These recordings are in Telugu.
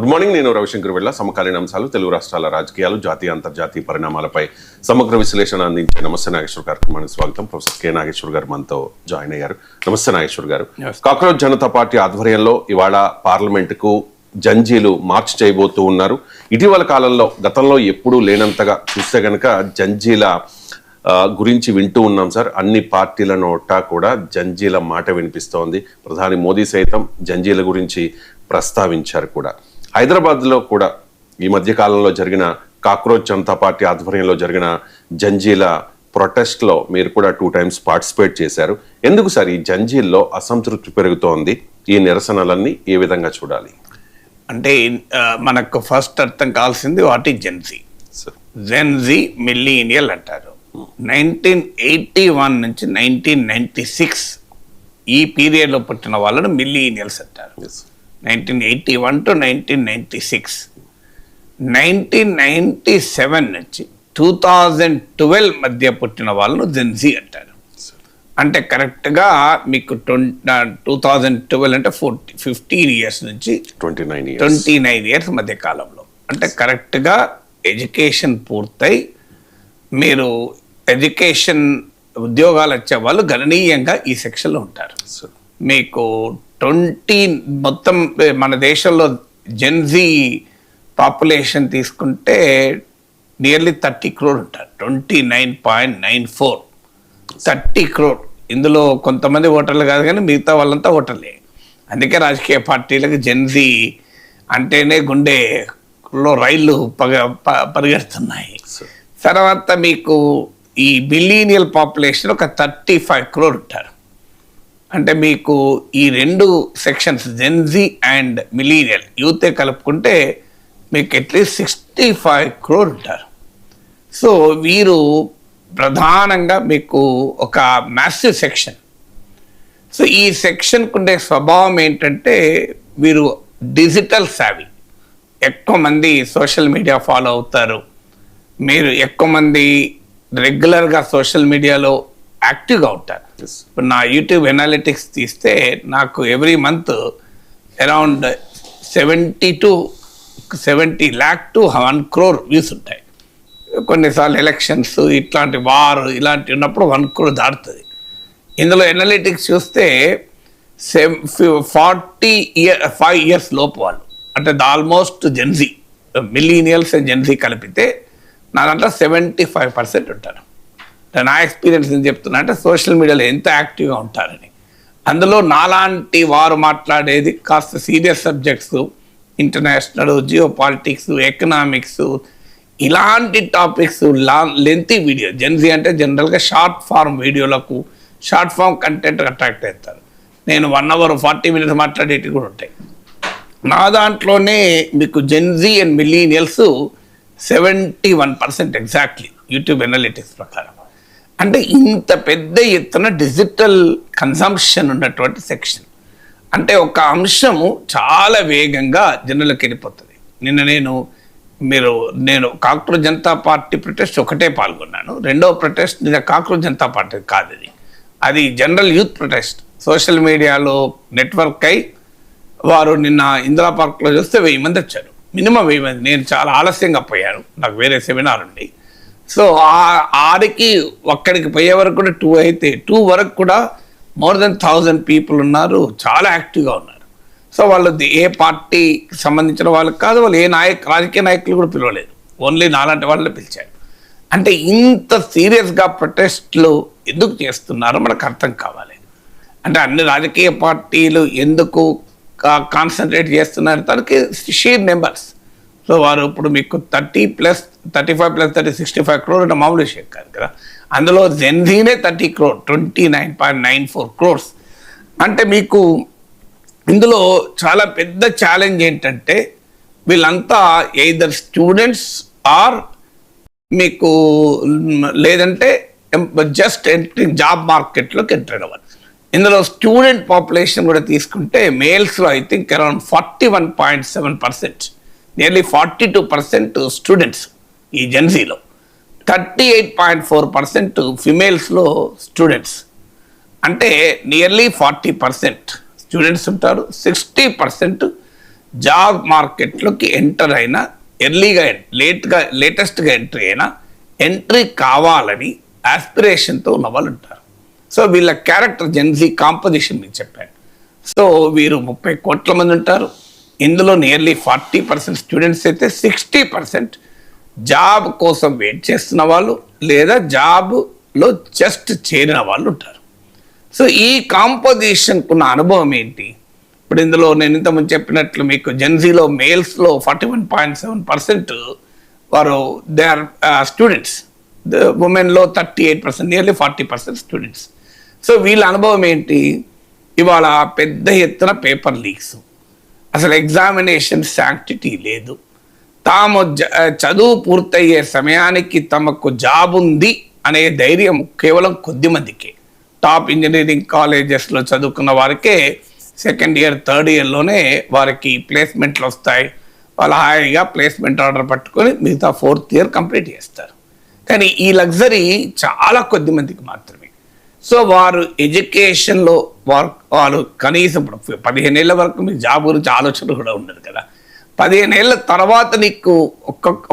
Good morning. నేను రవిశంకర్ వెళ్ళ సమకాలీన అంశాలు, తెలుగు రాష్ట్రాల రాజకీయాలు, జాతీయ అంతర్జాతీయ పరిణామాలపై సమగ్ర విశ్లేషణ అందించే నమస్తే నాగేశ్వర్ కార్యక్రమానికి స్వాగతం. ప్రొఫెసర్ కె నాగేశ్వర్ గారు మనతో జాయిన్ అయ్యారు. నమస్తే నాగేశ్వర్ గారు. కాక్రోచ్ జనతా పార్టీ ఆధ్వర్యంలో ఇవాళ పార్లమెంటుకు జంజీలు మార్చ్ చేయబోతూ ఉన్నారు. ఇటీవల కాలంలో గతంలో ఎప్పుడూ లేనంతగా చూస్తే గనక జంజీల గురించి వింటూ ఉన్నాం సార్. అన్ని పార్టీల నోట కూడా జంజీల మాట వినిపిస్తోంది. ప్రధాని మోదీ సైతం జంజీల గురించి ప్రస్తావించారు కూడా. హైదరాబాద్లో కూడా ఈ మధ్య కాలంలో జరిగిన కాక్రోచ్ జనతా పార్టీ ఆధ్వర్యంలో జరిగిన జంజీల ప్రొటెస్ట్లో మీరు కూడా 2 times పార్టిసిపేట్ చేశారు. ఎందుకు సార్ ఈ జంజీల్లో అసంతృప్తి పెరుగుతోంది? ఈ నిరసనలన్నీ ఏ విధంగా చూడాలి? అంటే మనకు ఫస్ట్ అర్థం కావాల్సింది what is Gen Z. Gen Z millennial అంటారు. 1981 నుంచి 1996 ఈ పీరియడ్లో పుట్టిన వాళ్ళను మిలీనియల్స్ అంటారు. 1981 to 1996. 1997 నుంచి 2012 మధ్య పుట్టిన వాళ్ళను జెన్జీ అంటారు. అంటే కరెక్ట్గా మీకు 2012 అంటే 15 years నుంచి 29 years మధ్య కాలంలో, అంటే కరెక్ట్గా ఎడ్యుకేషన్ పూర్తయి మీరు ఎడ్యుకేషన్ ఉద్యోగాలు వచ్చే వాళ్ళు గణనీయంగా ఈ సెక్షన్లో ఉంటారు. మీకు మొత్తం మన దేశంలో జెన్జీ పాపులేషన్ తీసుకుంటే నియర్లీ 30 crore ఉంటారు. 29.94 30 crore. ఇందులో కొంతమంది ఓటర్లు కాదు కానీ మిగతా వాళ్ళంతా ఓటర్లే. అందుకే రాజకీయ పార్టీలకు జెన్జీ అంటేనే గుండెలో రైళ్లు పరిగెడుతున్నాయి. తర్వాత మీకు ఈ మిలీనియల్ పాపులేషన్ ఒక 35 crore ఉంటారు. అంటే మీకు ఈ 2 సెక్షన్స్ జెన్జీ అండ్ మిలీనియల్ యూతే కలుపుకుంటే మీకు అట్లీస్ట్ 65 crore ఉంటారు. సో వీరు ప్రధానంగా మీకు ఒక మ్యాసివ్ సెక్షన్. సో ఈ సెక్షన్కు ఉండే స్వభావం ఏంటంటే వీరు డిజిటల్ సావి, ఎక్కువ మంది సోషల్ మీడియా ఫాలో అవుతారు. మీరు ఎక్కువ మంది రెగ్యులర్గా సోషల్ మీడియాలో యాక్టివ్గా ఉంటారు. ఇప్పుడు నా యూట్యూబ్ ఎనాలిటిక్స్ తీస్తే నాకు every month around 70 lakh to 1 crore views ఉంటాయి. కొన్నిసార్లు ఎలక్షన్స్ ఇట్లాంటి వారు ఇలాంటి ఉన్నప్పుడు 1 crore దాటుతుంది. ఇందులో ఎనాలిటిక్స్ చూస్తే 45 years లోపు వాళ్ళు, అంటే almost Gen Z, millennials and Gen Z కలిపితే నా దాంట్లో 75% ఉంటారు. నా ఎక్స్పీరియన్స్ ఏం చెప్తున్నా అంటే సోషల్ మీడియాలో ఎంత యాక్టివ్గా ఉంటారని. అందులో నాలాంటి వారు మాట్లాడేది కాస్త serious subjects, international, geopolitics, economics, ఇలాంటి టాపిక్స్, లెంతీ వీడియో. జెన్జీ అంటే జనరల్గా షార్ట్ ఫార్మ్ వీడియోలకు, షార్ట్ ఫార్మ్ కంటెంట్ అట్రాక్ట్ అవుతారు. నేను 1 hour 40 minutes మాట్లాడేవి కూడా ఉంటాయి. నా దాంట్లోనే మీకు Gen Z and millennials 71% exactly YouTube analytics ప్రకారం. అంటే ఇంత పెద్ద ఎత్తున డిజిటల్ కన్సంప్షన్ ఉన్నటువంటి సెక్షన్. అంటే ఒక అంశము చాలా వేగంగా జనులకు వెళ్ళిపోతుంది. నేను కాక్రోచ్ జనతా పార్టీ ప్రొటెస్ట్ ఒకటే పాల్గొన్నాను. రెండవ ప్రొటెస్ట్ కాక్రోచ్ జనతా పార్టీ కాదు, అది జనరల్ యూత్ ప్రొటెస్ట్. సోషల్ మీడియాలో నెట్వర్క్ అయి వారు నిన్న ఇందిరా పార్క్లో చూస్తే 1000 మంది వచ్చారు, మినిమం 1000 మంది. నేను చాలా ఆలస్యంగా పోయాను, నాకు వేరే సెమినార్ ఉంది. సో ఆడికి ఒక్కడికి పోయే వరకు కూడా 2 అయితే 2 వరకు కూడా more than 1000 people ఉన్నారు, చాలా యాక్టివ్గా ఉన్నారు. సో వాళ్ళు ఏ పార్టీకి సంబంధించిన వాళ్ళకి కాదు, వాళ్ళు ఏ రాజకీయ నాయకులు కూడా పిలవలేదు, ఓన్లీ నాలాంటి వాళ్ళని పిలిచారు. అంటే ఇంత సీరియస్గా ప్రొటెస్ట్లు ఎందుకు చేస్తున్నారో మనకు అర్థం కావాలి. అంటే అన్ని రాజకీయ పార్టీలు ఎందుకు కాన్సన్ట్రేట్ చేస్తున్నారు దానికి షీర్ నెంబర్స్. సో వారు ఇప్పుడు మీకు 35 + 30 65 crore అంటే మామూలు విషయం కాదు కదా. అందులో జెన్జీనే 30 crore, 29.94 crores. అంటే మీకు ఇందులో చాలా పెద్ద ఛాలెంజ్ ఏంటంటే వీళ్ళంతా ఎయిదర్ స్టూడెంట్స్ ఆర్ మీకు లేదంటే జస్ట్ ఎంట్రింగ్ జాబ్ మార్కెట్లోకి ఎంటర్ అవ్వాలి. ఇందులో స్టూడెంట్ పాపులేషన్ కూడా తీసుకుంటే మేల్స్లో I think around 41.7%, nearly 42% students ఈ జెన్జీలో, 38.4% ఫిమేల్స్లో స్టూడెంట్స్. అంటే నియర్లీ 40% స్టూడెంట్స్ ఉంటారు, 60% జాబ్ మార్కెట్లోకి ఎంటర్ అయినా ఎర్లీగా లేటెస్ట్గా ఎంట్రీ అయినా ఎంట్రీ కావాలని ఆస్పిరేషన్తో ఉన్న వాళ్ళు ఉంటారు. సో వీళ్ళ క్యారెక్టర్ జెన్జీ కాంపోజిషన్ మీకు చెప్పాను. సో వీరు 30 కోట్ల మంది ఉంటారు. ఇందులో నియర్లీ 40% స్టూడెంట్స్ అయితే 60% జాబ్ కోసం వెయిట్ చేస్తున్న వాళ్ళు లేదా జాబ్లో జస్ట్ చేరిన వాళ్ళు ఉంటారు. సో ఈ కాంపోజిషన్కున్న అనుభవం ఏంటి? ఇప్పుడు ఇందులో నేను ఇంతకుముందు చెప్పినట్లు మీకు జెన్జీలో మేల్స్లో 41.7% వారు దే ఆర్ స్టూడెంట్స్, ఉమెన్లో 38%, నియర్లీ 40% స్టూడెంట్స్. సో వీళ్ళ అనుభవం ఏంటి? ఇవాళ పెద్ద ఎత్తున పేపర్ లీక్స్, అసలు ఎగ్జామినేషన్ శాంక్టిటీ లేదు, తాము చదువు పూర్తయ్యే సమయానికి తమకు జాబ్ ఉంది అనే ధైర్యం కేవలం కొద్ది మందికే. టాప్ ఇంజనీరింగ్ కాలేజెస్లో చదువుకున్న వారికే సెకండ్ ఇయర్ థర్డ్ ఇయర్లోనే వారికి ప్లేస్మెంట్లు వస్తాయి. వాళ్ళు హాయిగా ప్లేస్మెంట్ ఆర్డర్ పట్టుకొని మిగతా ఫోర్త్ ఇయర్ కంప్లీట్ చేస్తారు. కానీ ఈ లగ్జరీ చాలా కొద్ది మందికి మాత్రమే. సో వారు ఎడ్యుకేషన్లో వాళ్ళు కనీసం ఇప్పుడు 15 ఏళ్ళ వరకు మీకు జాబ్ గురించి ఆలోచన కూడా ఉండదు కదా. 15 ఏళ్ళ తర్వాత నీకు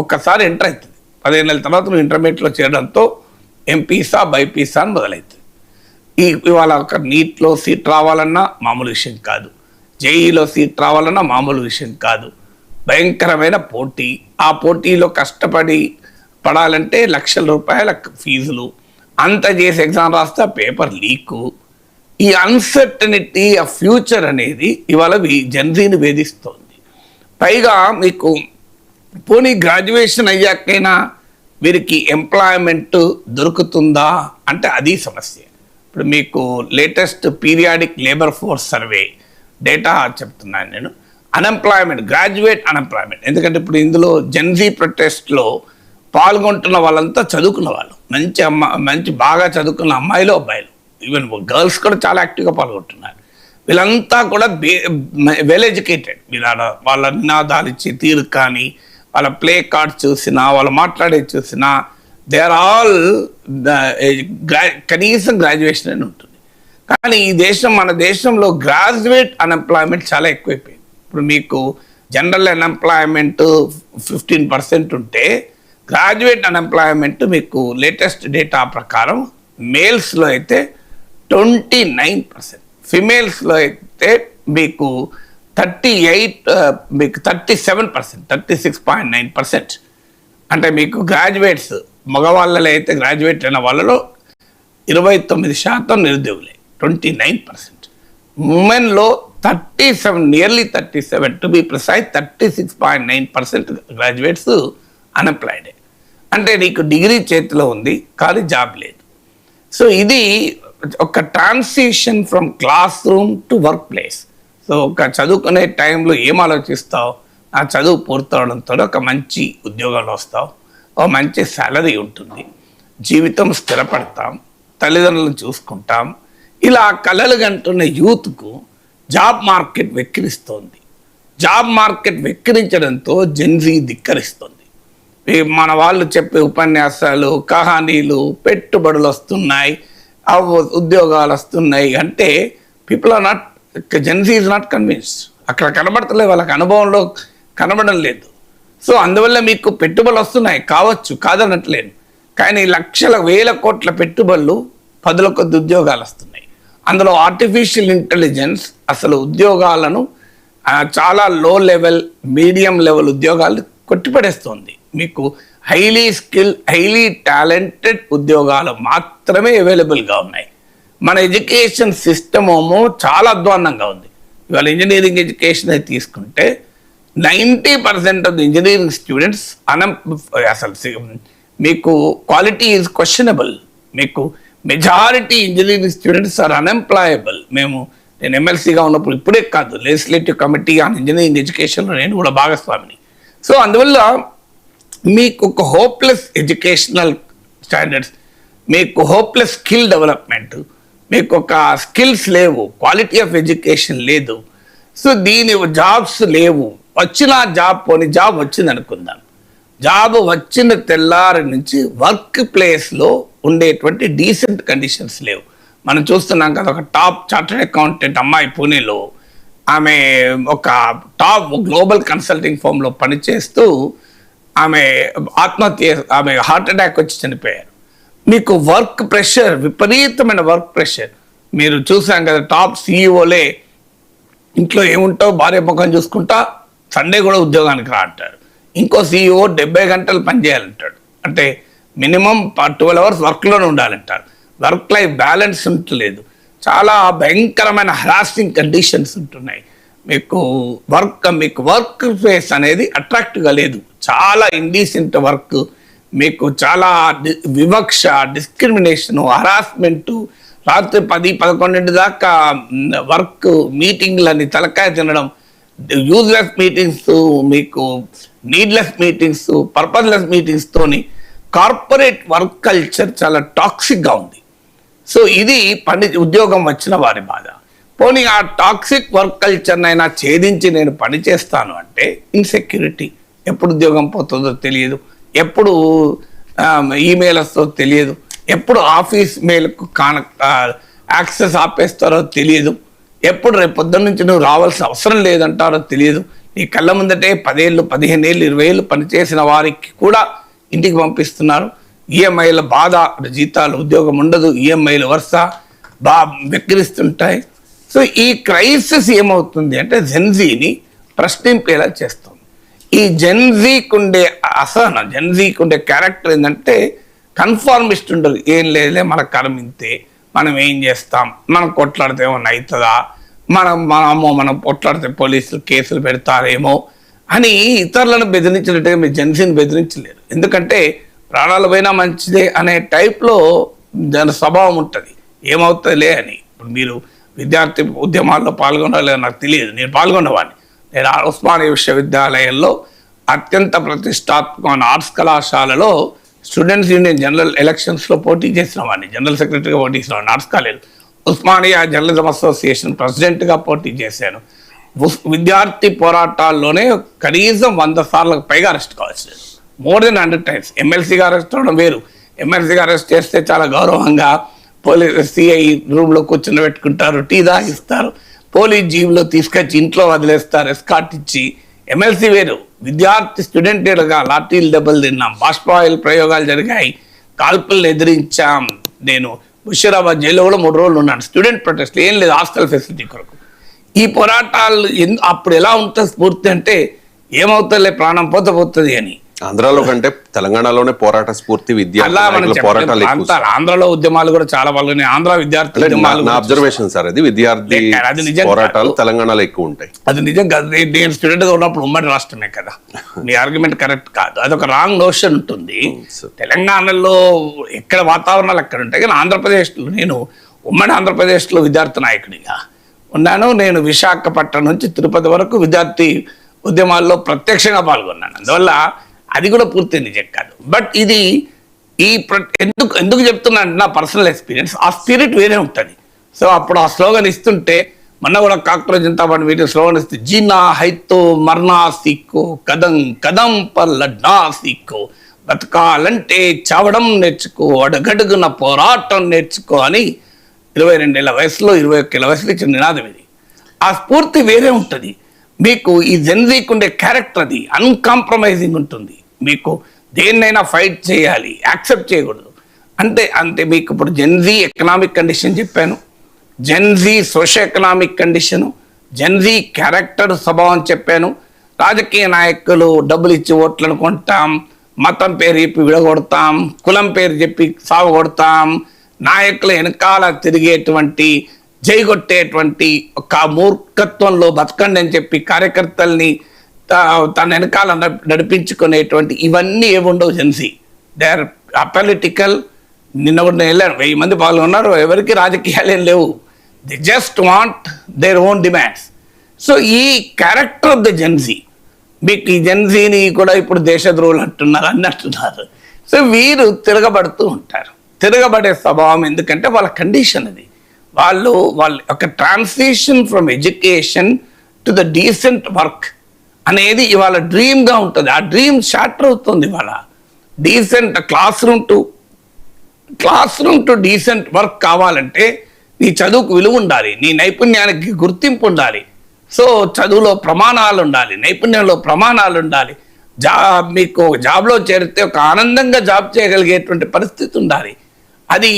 ఒక్కసారి ఎంటర్ అవుతుంది. 15 ఏళ్ళ తర్వాత నువ్వు ఇంటర్మీడియట్లో చేరడంతో ఎంపీసా బైపీసా అని మొదలవుతుంది. ఇవాళ ఒక నీట్లో సీట్ రావాలన్నా మామూలు విషయం కాదు, జేఈలో సీట్ రావాలన్నా మామూలు విషయం కాదు. భయంకరమైన పోటీ. ఆ పోటీలో కష్టపడి పడాలంటే లక్షల రూపాయల ఫీజులు, అంత చేసి ఎగ్జామ్ రాస్తే పేపర్ లీకు. ఈ అన్సర్టనిటీ ఆఫ్ ఫ్యూచర్ అనేది ఇవాళ జెన్జీని వేధిస్తోంది. పైగా మీకు పోనీ గ్రాడ్యుయేషన్ అయ్యాకైనా వీరికి ఎంప్లాయ్మెంట్ దొరుకుతుందా అంటే అది సమస్య. ఇప్పుడు మీకు latest periodic labour force survey data చెప్తున్నాను నేను. అన్ఎంప్లాయ్మెంట్, గ్రాడ్యుయేట్ అన్ఎంప్లాయ్మెంట్, ఎందుకంటే ఇప్పుడు ఇందులో జెన్జీ ప్రొటెస్ట్లో పాల్గొంటున్న వాళ్ళంతా చదువుకున్న వాళ్ళు, మంచి బాగా చదువుకున్న అమ్మాయిలు అబ్బాయిలు, ఈవెన్ గర్ల్స్ కూడా చాలా యాక్టివ్గా పాల్గొంటున్నారు. వీళ్ళంతా కూడా వెల్ ఎడ్యుకేటెడ్. వాళ్ళ నినాదాలు ఇచ్చే తీరు కానీ, వాళ్ళ ప్లే కార్డ్స్ చూసినా, వాళ్ళు మాట్లాడేది చూసినా, దే ఆర్ ఆల్ కనీసం గ్రాడ్యుయేషన్ అని ఉంటుంది. కానీ మన దేశంలో గ్రాడ్యుయేట్ అన్ఎంప్లాయ్మెంట్ చాలా ఎక్కువైపోయింది. ఇప్పుడు మీకు జనరల్ అన్ఎంప్లాయ్మెంట్ 15% ఉంటే గ్రాడ్యుయేట్ అన్ఎంప్లాయ్మెంట్ మీకు లేటెస్ట్ డేటా ప్రకారం మేల్స్లో అయితే 29%, ఫిమేల్స్లో అయితే మీకు 37%, 36.9%. అంటే మీకు గ్రాడ్యుయేట్స్ మగవాళ్ళలో అయితే గ్రాడ్యుయేట్ అయిన వాళ్ళలో 29% నిరుద్యోగులే, 29%. ఉమెన్లో 37, nearly 37 to be precise, 36.9% graduates అన్ఎంప్లాయిడే. అంటే నీకు డిగ్రీ చేతిలో ఉంది కానీ జాబ్ లేదు. సో ఇది ఒక transition from class room to work place. So ఒక చదువుకునే టైంలో ఏం ఆలోచిస్తావు? ఆ చదువు పూర్తవడంతో ఒక మంచి ఉద్యోగాలు వస్తావు, ఒక మంచి శాలరీ ఉంటుంది, జీవితం స్థిరపడతాం, తల్లిదండ్రులను చూసుకుంటాం. ఇలా కలలు కంటున్న యూత్కు జాబ్ మార్కెట్ వెక్కిరిస్తోంది. జాబ్ మార్కెట్ వెక్కిరించడంతో జెన్జీ ధిక్కరిస్తుంది. మన వాళ్ళు చెప్పే ఉపన్యాసాలు, కహానీలు, పెట్టుబడులు వస్తున్నాయి, ఉద్యోగాలు వస్తున్నాయి అంటే people are not, gen Z is not convinced. అక్కడ కనబడతలేదు, వాళ్ళకి అనుభవంలో కనబడడం లేదు. సో అందువల్ల మీకు పెట్టుబడులు వస్తున్నాయి కావచ్చు, కాదనట్లేదు. కానీ లక్షల వేల కోట్ల పెట్టుబడులు, 10ల కొద్ది ఉద్యోగాలు వస్తున్నాయి. అందులో ఆర్టిఫిషియల్ ఇంటెలిజెన్స్ అసలు ఉద్యోగాలను చాలా లో లెవెల్, మీడియం లెవెల్ ఉద్యోగాలు కొట్టిపడేస్తుంది. మీకు హైలీ స్కిల్, హైలీ టాలెంటెడ్ ఉద్యోగాలు మాత్రమే అవైలబుల్గా ఉన్నాయి. మన ఎడ్యుకేషన్ సిస్టమ్ ఏమో చాలా అధ్వాన్నంగా ఉంది. ఇవాళ ఇంజనీరింగ్ ఎడ్యుకేషన్ అయితే తీసుకుంటే 90% ఆఫ్ ది ఇంజనీరింగ్ స్టూడెంట్స్ అసలు మీకు క్వాలిటీ ఈజ్ క్వశ్చనబుల్. మీకు majority engineering students are unemployable. నేను ఎమ్మెల్సీగా ఉన్నప్పుడు, ఇప్పుడే కాదు, లెజిస్లేటివ్ కమిటీ ఆన్ ఇంజనీరింగ్ ఎడ్యుకేషన్లో నేను కూడా భాగస్వామిని. సో అందువల్ల మీకు ఒక హోప్లెస్ ఎడ్యుకేషనల్ స్టాండర్డ్స్, మీకు హోప్లెస్ స్కిల్ డెవలప్మెంట్, మీకు ఒక స్కిల్స్ లేవు, క్వాలిటీ ఆఫ్ ఎడ్యుకేషన్ లేదు. సో దీని జాబ్స్ లేవు. వచ్చిన జాబ్ వచ్చింది అనుకుందాం, జాబ్ వచ్చిన తెల్లారి నుంచి వర్క్ ప్లేస్లో ఉండేటువంటి డీసెంట్ కండిషన్స్ లేవు. మనం చూస్తున్నాం కదా, ఒక టాప్ చార్టర్డ్ అకౌంటెంట్ అమ్మాయి పూణేలో ఆమె ఒక టాప్ గ్లోబల్ కన్సల్టింగ్ ఫర్మ్లో పనిచేస్తూ ఆమె ఆమె హార్ట్ అటాక్ వచ్చి చనిపోయారు. మీకు వర్క్ ప్రెషర్, విపరీతమైన వర్క్ ప్రెషర్. మీరు చూసాం కదా, టాప్ సీఈఓలే ఇంట్లో ఏముంటావు భార్య ముఖం చూసుకుంటా సండే కూడా ఉద్యోగానికి రా అంటారు. ఇంకో సీఈఓ 70 గంటలు పనిచేయాలంటాడు. అంటే మినిమం 12 అవర్స్ వర్క్లోనే ఉండాలంటారు. వర్క్ లైఫ్ బ్యాలెన్స్ ఉంటలేదు. చాలా భయంకరమైన హరాసింగ్ కండిషన్స్ ఉంటున్నాయి. మీకు వర్క్ స్పేస్ అనేది అట్రాక్టివ్గా లేదు. చాలా ఇండీసెంట్ వర్క్, మీకు చాలా వివక్ష, డిస్క్రిమినేషను, హరాస్మెంటు, రాత్రి 10-11 దాకా వర్క్ మీటింగ్లని తలకాయ తినడం, యూజ్లెస్ మీటింగ్స్, మీకు నీడ్లెస్ మీటింగ్స్, పర్పస్లెస్ మీటింగ్స్తోని కార్పొరేట్ వర్క్ కల్చర్ చాలా టాక్సిక్గా ఉంది. సో ఇది ఉద్యోగం వచ్చిన వారి బాధ. పోనీ ఆ టాక్సిక్ వర్క్ కల్చర్నైనా ఛేదించి నేను పని చేస్తాను అంటే ఇన్సెక్యూరిటీ, ఎప్పుడు ఉద్యోగం పోతుందో తెలియదు, ఎప్పుడు ఈమెయిల్ వస్తుందో తెలియదు, ఎప్పుడు ఆఫీస్ మెయిల్కు యాక్సెస్ ఆపేస్తారో తెలియదు, ఎప్పుడు రేపు పొద్దున్న నుంచి నువ్వు రావాల్సిన అవసరం లేదంటారో తెలియదు. నీ కళ్ళ ముందటే 10 ఏళ్ళు, 15 ఏళ్ళు, 20 ఏళ్ళు పనిచేసిన వారికి కూడా ఇంటికి పంపిస్తున్నారు. ఈఎంఐల బాధ, జీతాలు, ఉద్యోగం ఉండదు, ఈఎంఐలు వరుస వెక్కిరిస్తుంటాయి. సో ఈ క్రైసిస్ ఏమవుతుంది అంటే జెన్జీని ప్రశ్నింపేలా చేస్తుంది. ఈ జెన్జీకి ఉండే అసహనం, జెన్జీకి ఉండే క్యారెక్టర్ ఏంటంటే కన్ఫార్మిస్ట్ ఉండదు. ఏం లేదులే, మన కరం ఇంతే, మనం ఏం చేస్తాం, మనం కొట్లాడితే ఏమన్నా అవుతుందా, మనం కొట్లాడితే పోలీసులు కేసులు పెడతారేమో అని ఇతరులను బెదిరించినట్టుగా మీరు జెన్సీని బెదిరించలేరు. ఎందుకంటే ప్రాణాలు పోయినా మంచిదే అనే టైప్లో దాని స్వభావం ఉంటుంది. ఏమవుతుందిలే అని. ఇప్పుడు మీరు విద్యార్థి ఉద్యమాల్లో పాల్గొనలేదో నాకు తెలియదు, నేను పాల్గొన్నవాడిని. నేను ఉస్మానియా విశ్వవిద్యాలయంలో అత్యంత ప్రతిష్టాత్మకమైన ఆర్ట్స్ కళాశాలలో స్టూడెంట్స్ యూనియన్ జనరల్ ఎలక్షన్స్లో పోటీ చేసిన వాడిని, జనరల్ సెక్రటరీగా పోటీ చేసిన వాడిని. Arts college Osmania journalism association ప్రెసిడెంట్గా పోటీ చేశాను. విద్యార్థి పోరాటాల్లోనే కనీసం 100 సార్లకు పైగా అరెస్ట్ కావచ్చు, మోర్ దెన్ 100 times. ఎమ్మెల్సీగా అరెస్ట్ అవ్వడం వేరు. ఎమ్మెల్సీగా అరెస్ట్ చేస్తే చాలా గౌరవంగా పోలీస్ సిఐ రూమ్లో కూర్చొని పెట్టుకుంటారు, టీ తాగిస్తారు, పోలీస్ జీబులో తీసుకొచ్చి ఇంట్లో వదిలేస్తారు ఎస్కాట్ ఇచ్చి. ఎమ్మెల్సీ వేరు. విద్యార్థి స్టూడెంట్గా లాఠీలు దెబ్బలు తిన్నాం, బాష్పాయిల్ ప్రయోగాలు జరిగాయి, కాల్పులను ఎదిరించాం. నేను ముషీరాబాద్ జైల్లో కూడా 3 రోజులు ఉన్నాను. స్టూడెంట్ ప్రొటెస్ట్ ఏం లేదు, హాస్టల్ ఫెసిలిటీ కొరకు. ఈ పోరాటాలు అప్పుడు ఎలా ఉంటుంది స్ఫూర్తి అంటే ఏమవుతుందిలే, ప్రాణం పోతుంది అని. ఆంధ్రాలో కంటే తెలంగాణలోనే పోరాట స్ఫూర్తి, పోరాటాలు. ఆంధ్రలో ఉద్యమాలు కూడా చాలా పాల్గొన్నాయి. ఆంధ్ర విద్యార్థి అబ్జర్వేషన్ సార్, అది విద్యార్థి పోరాటాలు తెలంగాణలో ఎక్కువ ఉంటాయి. అది నిజంగా. నేను స్టూడెంట్ గా ఉన్నప్పుడు ఉమ్మడి రాష్ట్రమే కదా, మీ ఆర్గ్యుమెంట్ కరెక్ట్ కాదు. అదొక రాంగ్ నోషన్ ఉంటుంది. తెలంగాణలో ఎక్కడ వాతావరణాలు ఎక్కడ ఉంటాయి, కానీ ఆంధ్రప్రదేశ్లో నేను ఉమ్మడి ఆంధ్రప్రదేశ్లో విద్యార్థి నాయకుడిగా ఉన్నాను. నేను విశాఖపట్నం నుంచి తిరుపతి వరకు విద్యార్థి ఉద్యమాల్లో ప్రత్యక్షంగా పాల్గొన్నాను. అందువల్ల అది కూడా పూర్తి నిజం కాదు. బట్ ఇది ఎందుకు చెప్తున్నా అంటే నా పర్సనల్ ఎక్స్పీరియన్స్. ఆ స్పిరిట్ వేరే ఉంటుంది. సో అప్పుడు ఆ స్లోగన్ ఇస్తుంటే, మొన్న కూడా cockroach Janata party meeting slogan ఇస్తే, జీనా హైతో మర్నా సీకో, కదం కదం పర్ లడ్నా సీకో, బతకాలంటే చావడం నేర్చుకో, అడగడుగున పోరాటం నేర్చుకో అని 22 ఏళ్ల వయసులో 21 ఏళ్ల వయసులో ఇచ్చిన నినాదం ఇది. ఆ స్ఫూర్తి వేరే ఉంటుంది. మీకు ఈ జెన్జీకి ఉండే క్యారెక్టర్ అది అన్కాంప్రమైజింగ్ ఉంటుంది. మీకు దేన్నైనా ఫైట్ చేయాలి, యాక్సెప్ట్ చేయకూడదు. అంతే మీకు ఇప్పుడు జెన్జీ ఎకనామిక్ కండిషన్ చెప్పాను, Gen Z social economic condition, Gen Z character స్వభావం చెప్పాను. రాజకీయ నాయకులు డబ్బులు ఇచ్చి ఓట్లను కొంటాం, మతం పేరు చెప్పి విడగొడతాం, కులం పేరు చెప్పి సావగొడతాం, నాయకుల వెనకాల తిరిగేటువంటి జైగొట్టేటువంటి ఒక మూర్ఖత్వంలో బతకండి అని చెప్పి కార్యకర్తల్ని తన వెనకాల నడిపించుకునేటువంటి ఇవన్నీ ఏముండవు జెన్సీ. They are అపాలిటికల్. నిన్న కూడా వెళ్ళాను, 1000 మంది పాల్గొన్నారు. ఎవరికి రాజకీయాలు ఏం లేవు. They just want their own demands. So ఈ క్యారెక్టర్ ఆఫ్ ద జెన్సీ, మీకు ఈ జెన్సీని కూడా ఇప్పుడు దేశద్రోహులు అంటున్నారు, అన్నట్టున్నారు. సో వీరు తిరగబడుతూ ఉంటారు. తిరగబడే స్వభావం ఎందుకంటే వాళ్ళ కండిషన్ అది. వాళ్ళు ఒక transition from education to the decent work అనేది ఇవాళ డ్రీమ్గా ఉంటుంది. ఆ డ్రీమ్ షాటర్ అవుతుంది ఇవాళ. Decent class room to decent work కావాలంటే నీ చదువుకు విలువ ఉండాలి, నీ నైపుణ్యానికి గుర్తింపు ఉండాలి. సో చదువులో ప్రమాణాలు ఉండాలి, నైపుణ్యంలో ప్రమాణాలు ఉండాలి, మీకు జాబ్లో చేరితే ఒక ఆనందంగా జాబ్ చేయగలిగేటువంటి పరిస్థితి ఉండాలి, అది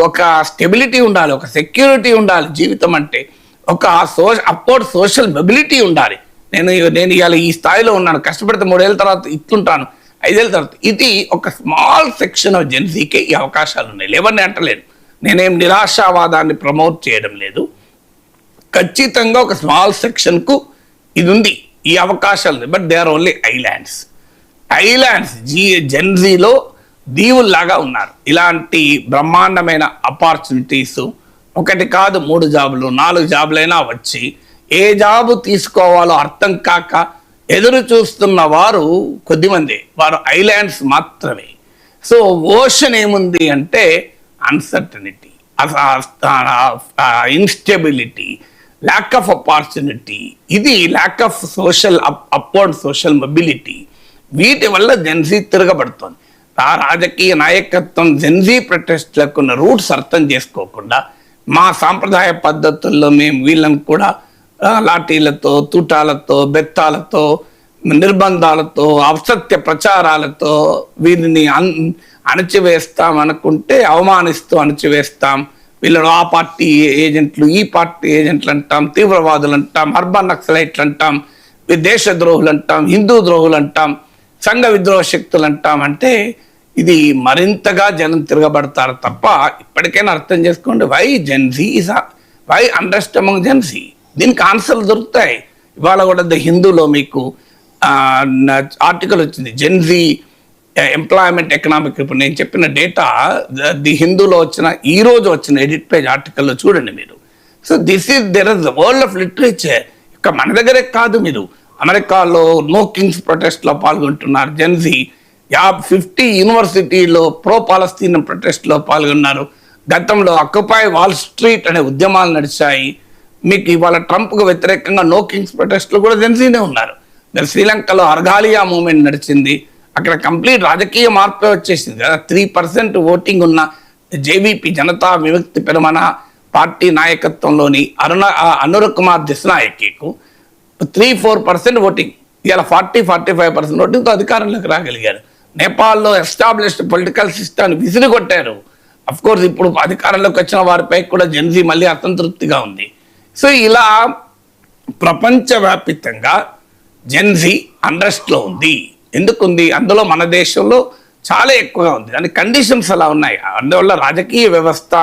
ఒక స్టెబిలిటీ ఉండాలి, ఒక సెక్యూరిటీ ఉండాలి. జీవితం అంటే ఒక అప్వర్డ్ సోషల్ మొబిలిటీ ఉండాలి. నేను ఇవాళ ఈ స్థాయిలో ఉన్నాను, కష్టపడితే 3 ఏళ్ళ తర్వాత ఇట్లుంటాను, 5 ఏళ్ళ తర్వాత. ఇది ఒక స్మాల్ సెక్షన్ ఆఫ్ జెన్సీకే ఈ అవకాశాలు ఉన్నాయి. లేవని అంటలేను, నేనేం నిరాశావాదాన్ని ప్రమోట్ చేయడం లేదు. ఖచ్చితంగా ఒక స్మాల్ సెక్షన్కు ఇది ఉంది, ఈ అవకాశాలు. But they are only islands. జెన్జీలో దీవుల్లాగా ఉన్నారు. ఇలాంటి బ్రహ్మాండమైన ఆపర్చునిటీస్ ఒకటి కాదు, 3 జాబులు 4 జాబులైనా వచ్చి ఏ జాబు తీసుకోవాలో అర్థం కాక ఎదురు చూస్తున్న వారు కొద్దిమంది, వారు ఐలాండ్స్ మాత్రమే. సో ఓషన్ ఏముంది అంటే uncertainty, instability, lack of opportunity, ఇది lack of upward social mobility. వీటి వల్ల జెన్జీ తిరగబడుతోంది. ఆ రాజకీయ నాయకత్వం జెన్జీ ప్రొటెస్ట్లకు ఉన్న రూట్స్ అర్థం చేసుకోకుండా మా సాంప్రదాయ పద్ధతుల్లో మేము వీళ్ళని కూడా లాఠీలతో, తూటాలతో, బెత్తాలతో, నిర్బంధాలతో, అసత్య ప్రచారాలతో వీరిని అణచివేస్తాం అనుకుంటే, అవమానిస్తూ అణచివేస్తాం. వీళ్ళను ఆ పార్టీ ఏజెంట్లు, ఈ పార్టీ ఏజెంట్లు అంటాం, తీవ్రవాదులు అంటాం, అర్బన్ నక్సలైట్లు అంటాం, దేశద్రోహులు అంటాం, హిందూ ద్రోహులు అంటాం, సంఘ విద్రోహ శక్తులు అంటాం. అంటే ఇది మరింతగా జనం తిరగబడతారు తప్ప, ఇప్పటికైనా అర్థం చేసుకోండి, వై అండర్స్ట్ అమంగ్ జెన్జీ. దీనికి ఆన్సర్లు దొరుకుతాయి. ఇవాళ కూడా ద హిందూలో మీకు ఆర్టికల్ వచ్చింది, జెన్జీ ఎంప్లాయ్మెంట్ ఎకనామిక్. ఇప్పుడు నేను చెప్పిన డేటా ది హిందూలో ఈ రోజు వచ్చిన ఎడిట్ పేజ్ ఆర్టికల్లో చూడండి మీరు. So there is the world of literature. ఇక మన దగ్గరే కాదు, మీరు అమెరికాలో నో కింగ్స్ ప్రొటెస్ట్లో పాల్గొంటున్నారు జెన్జీ. 50 యూనివర్సిటీలో ప్రో పాలస్తీన్ ప్రొటెస్ట్లో పాల్గొన్నారు. గతంలో అక్యుపై వాల్ స్ట్రీట్ అనే ఉద్యమాలు నడిచాయి. మీకు ఇవాళ ట్రంప్కు వ్యతిరేకంగా నో కింగ్స్ ప్రొటెస్ట్లో కూడా జెన్జీనే ఉన్నారు. శ్రీలంకలో అర్గాలియా మూవ్మెంట్ నడిచింది. అక్కడ కంప్లీట్ రాజకీయ మార్పే వచ్చేసింది కదా. 3% ఓటింగ్ ఉన్న జేవీపీ, జనతా విముక్తి పెరమన పార్టీ నాయకత్వంలోని అనుర కుమార్ దిశనాయకికు 3-4% ఓటింగ్, ఇలా 40-45% ఓటింగ్తో అధికారంలోకి రాగలిగారు. నేపాల్లో ఎస్టాబ్లిష్డ్ పొలిటికల్ సిస్టమ్ని విసిరిగొట్టారు. అఫ్కోర్స్ ఇప్పుడు అధికారంలోకి వచ్చిన వారిపై కూడా జెన్జీ మళ్ళీ అసంతృప్తిగా ఉంది. సో ఇలా ప్రపంచవ్యాప్తంగా జెన్జీ అండర్స్ట్లో ఉంది. ఎందుకుంది? అందులో మన దేశంలో చాలా ఎక్కువగా ఉంది. దాని కండిషన్స్ అలా ఉన్నాయి. అందువల్ల రాజకీయ వ్యవస్థ,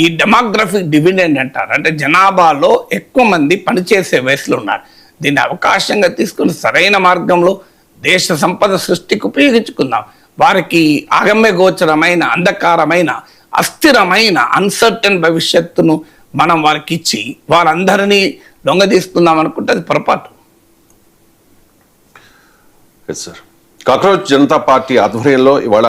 ఈ డెమోగ్రఫిక్ డివిడెండ్ అంటారు, అంటే జనాభాలో ఎక్కువ మంది పనిచేసే వయసులో ఉన్నారు. దీన్ని అవకాశంగా తీసుకుని సరైన మార్గంలో దేశ సంపద సృష్టికి ఉపయోగించుకుందాం. వారికి ఆగమ్య గోచరమైన, అంధకారమైన, అస్థిరమైన, అన్సర్టన్ భవిష్యత్తును మనం వారికి ఇచ్చి వారందరినీ లొంగదీసుకుందాం అనుకుంటే అది పొరపాటు. కాక్రోచ్ జనతా పార్టీ ఆధ్వర్యంలో ఇవాళ